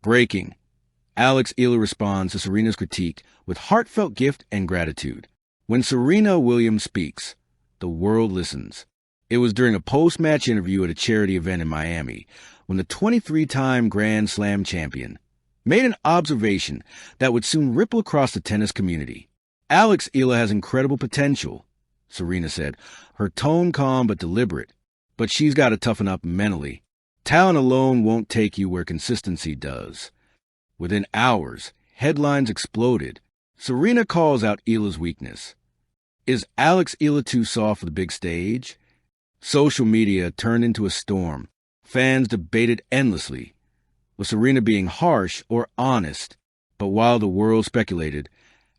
Breaking. Alex Eala responds to Serena's critique with heartfelt gift and gratitude. When Serena Williams speaks, the world listens. It was during a post-match interview at a charity event in Miami when the 23-time Grand Slam champion made an observation that would soon ripple across the tennis community. Alex Eala has incredible potential, Serena said, her tone calm but deliberate. But she's got to toughen up mentally. Talent alone won't take you where consistency does. Within hours, headlines exploded. Serena calls out Eala's weakness. Is Alex Eala too soft for the big stage? Social media turned into a storm. Fans debated endlessly. Was Serena being harsh or honest? But while the world speculated,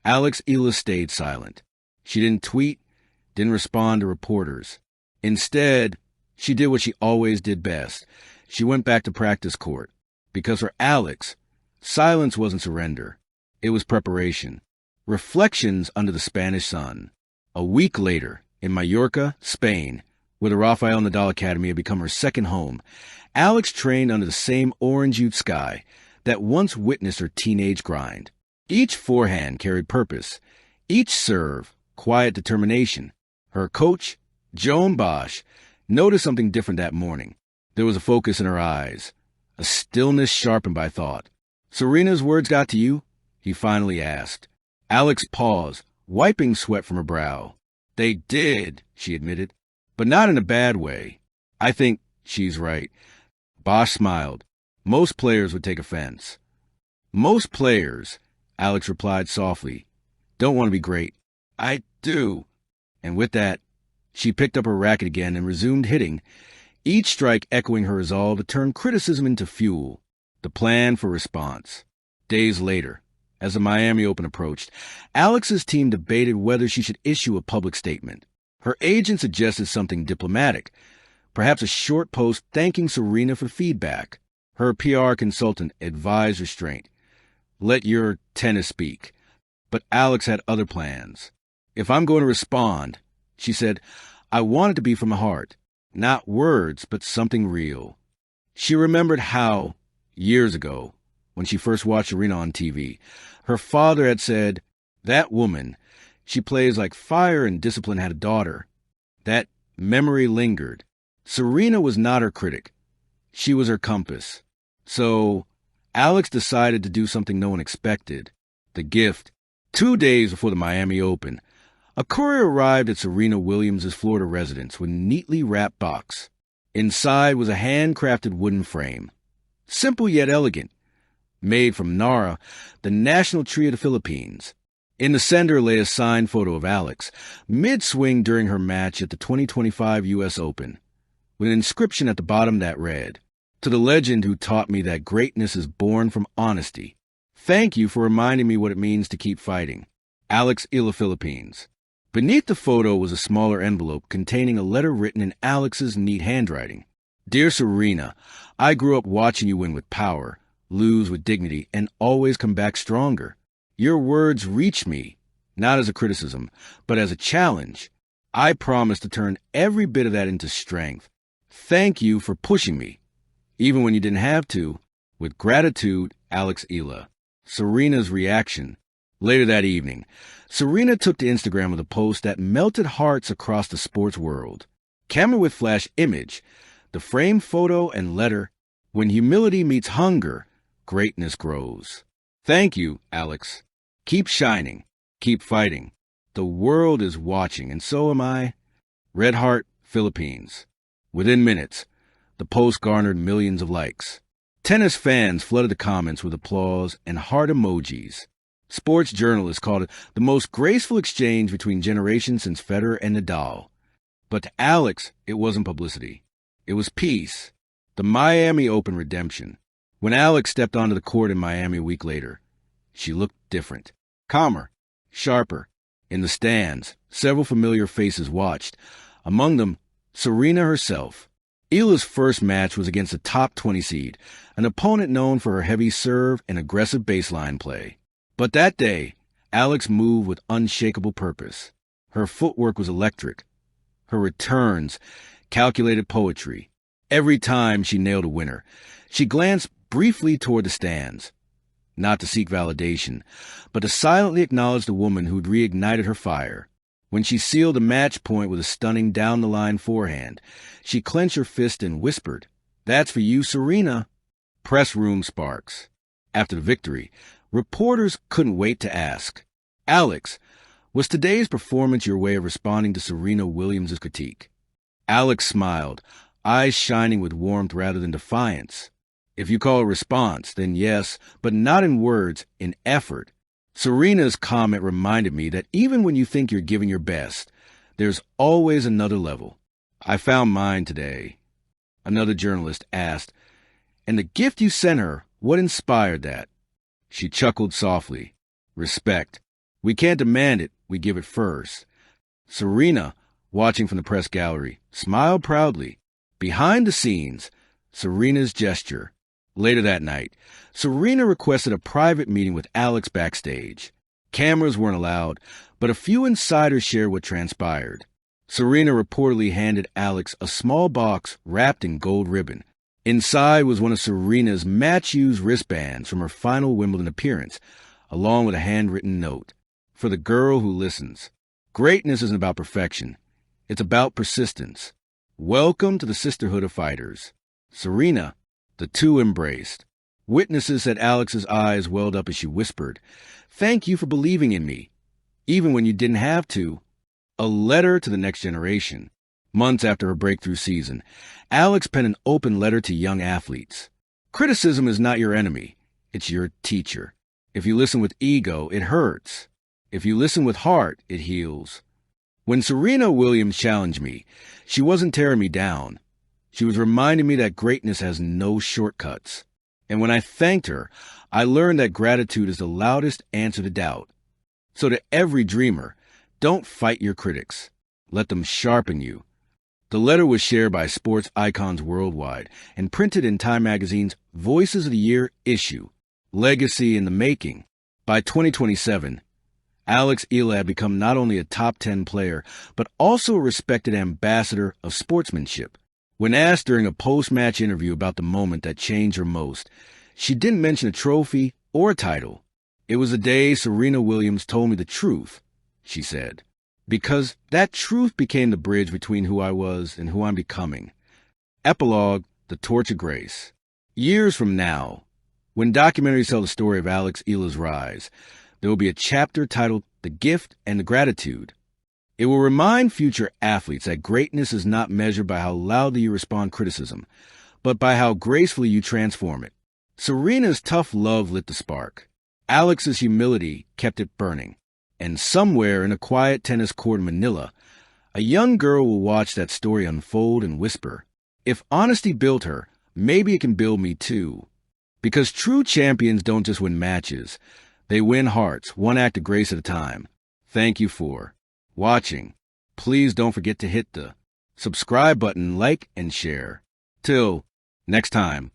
Alex Eala stayed silent. She didn't tweet, didn't respond to reporters. Instead, she did what she always did best. She went back to practice court. Because for Alex, silence wasn't surrender. It was preparation. Reflections under the Spanish sun. A week later, in Mallorca, Spain, where the Rafael Nadal Academy had become her second home, Alex trained under the same orange-hued sky that once witnessed her teenage grind. Each forehand carried purpose. Each serve, quiet determination. Her coach, Joan Bosch, noticed something different that morning. There was a focus in her eyes, a stillness sharpened by thought. "Serena's words got to you?" he finally asked. Alex paused, wiping sweat from her brow. "They did," she admitted, "but not in a bad way. I think she's right." Bosch smiled. "Most players would take offense." "Most players," Alex replied softly, "don't want to be great." "I do." And with that, she picked up her racket again and resumed hitting, each strike echoing her resolve to turn criticism into fuel, the plan for response. Days later, as the Miami Open approached, Alex's team debated whether she should issue a public statement. Her agent suggested something diplomatic, perhaps a short post thanking Serena for feedback. Her PR consultant advised restraint. Let your tennis speak. But Alex had other plans. "If I'm going to respond," she said, "I want it to be from the heart. Not words, but something real." She remembered how, years ago, when she first watched Serena on TV, her father had said, "That woman, she plays like fire and discipline had a daughter." That memory lingered. Serena was not her critic. She was her compass. So Alex decided to do something no one expected. The gift. 2 days before the Miami Open, a courier arrived at Serena Williams' Florida residence with a neatly wrapped box. Inside was a handcrafted wooden frame. Simple yet elegant. Made from Nara, the national tree of the Philippines. In the center lay a signed photo of Alex, mid-swing during her match at the 2025 U.S. Open, with an inscription at the bottom that read, "To the legend who taught me that greatness is born from honesty. Thank you for reminding me what it means to keep fighting. Alex Eala, Philippines." Beneath the photo was a smaller envelope containing a letter written in Alex's neat handwriting. "Dear Serena, I grew up watching you win with power, lose with dignity, and always come back stronger. Your words reach me, not as a criticism, but as a challenge. I promise to turn every bit of that into strength. Thank you for pushing me, even when you didn't have to. With gratitude, Alex Eala." Serena's reaction. Later that evening, Serena took to Instagram with a post that melted hearts across the sports world. Camera with flash image, the framed photo and letter, "When humility meets hunger, greatness grows. Thank you, Alex. Keep shining. Keep fighting. The world is watching, and so am I." Red Heart, Philippines. Within minutes, the post garnered millions of likes. Tennis fans flooded the comments with applause and heart emojis. Sports journalists called it the most graceful exchange between generations since Federer and Nadal. But to Alex, it wasn't publicity. It was peace. The Miami Open redemption. When Alex stepped onto the court in Miami a week later, she looked different. Calmer, sharper. In the stands, several familiar faces watched. Among them, Serena herself. Eala's first match was against a top 20 seed, an opponent known for her heavy serve and aggressive baseline play. But that day, Alex moved with unshakable purpose. Her footwork was electric. Her returns, calculated poetry. Every time she nailed a winner, she glanced briefly toward the stands, not to seek validation, but to silently acknowledge the woman who'd reignited her fire. When she sealed a match point with a stunning down-the-line forehand, she clenched her fist and whispered, "That's for you, Serena." Press room sparks. After the victory, reporters couldn't wait to ask, "Alex, was today's performance your way of responding to Serena Williams' critique?" Alex smiled, eyes shining with warmth rather than defiance. "If you call it a response, then yes, but not in words, in effort." Serena's comment reminded me that even when you think you're giving your best, there's always another level. "I found mine today," another journalist asked. "And the gift you sent her, what inspired that?" She chuckled softly. "Respect. We can't demand it, we give it first." Serena, watching from the press gallery, smiled proudly. Behind the scenes, Serena's gesture. Later that night, Serena requested a private meeting with Alex backstage. Cameras weren't allowed, but a few insiders shared what transpired. Serena reportedly handed Alex a small box wrapped in gold ribbon. Inside was one of Serena's match-used wristbands from her final Wimbledon appearance, along with a handwritten note. "For the girl who listens. Greatness isn't about perfection. It's about persistence. Welcome to the Sisterhood of Fighters." Serena. The two embraced. Witnesses said Alex's eyes welled up as she whispered, "Thank you for believing in me, even when you didn't have to." A letter to the next generation. Months after her breakthrough season, Alex penned an open letter to young athletes. "Criticism is not your enemy. It's your teacher. If you listen with ego, it hurts. If you listen with heart, it heals." When Serena Williams challenged me, she wasn't tearing me down. She was reminding me that greatness has no shortcuts. And when I thanked her, I learned that gratitude is the loudest answer to doubt. So to every dreamer, don't fight your critics. Let them sharpen you. The letter was shared by sports icons worldwide and printed in Time Magazine's Voices of the Year issue, Legacy in the Making. By 2027, Alex Eala had become not only a top 10 player, but also a respected ambassador of sportsmanship. When asked during a post-match interview about the moment that changed her most, she didn't mention a trophy or a title. "It was the day Serena Williams told me the truth," she said, "because that truth became the bridge between who I was and who I'm becoming." Epilogue, The Torch of Grace. Years from now, when documentaries tell the story of Alex Eala's rise, there will be a chapter titled The Gift and the Gratitude. It will remind future athletes that greatness is not measured by how loudly you respond to criticism, but by how gracefully you transform it. Serena's tough love lit the spark. Alex's humility kept it burning. And somewhere in a quiet tennis court in Manila, a young girl will watch that story unfold and whisper, "If honesty built her, maybe it can build me too." Because true champions don't just win matches. They win hearts, one act of grace at a time. Thank you for watching. Please don't forget to hit the subscribe button, like, and share. Till next time.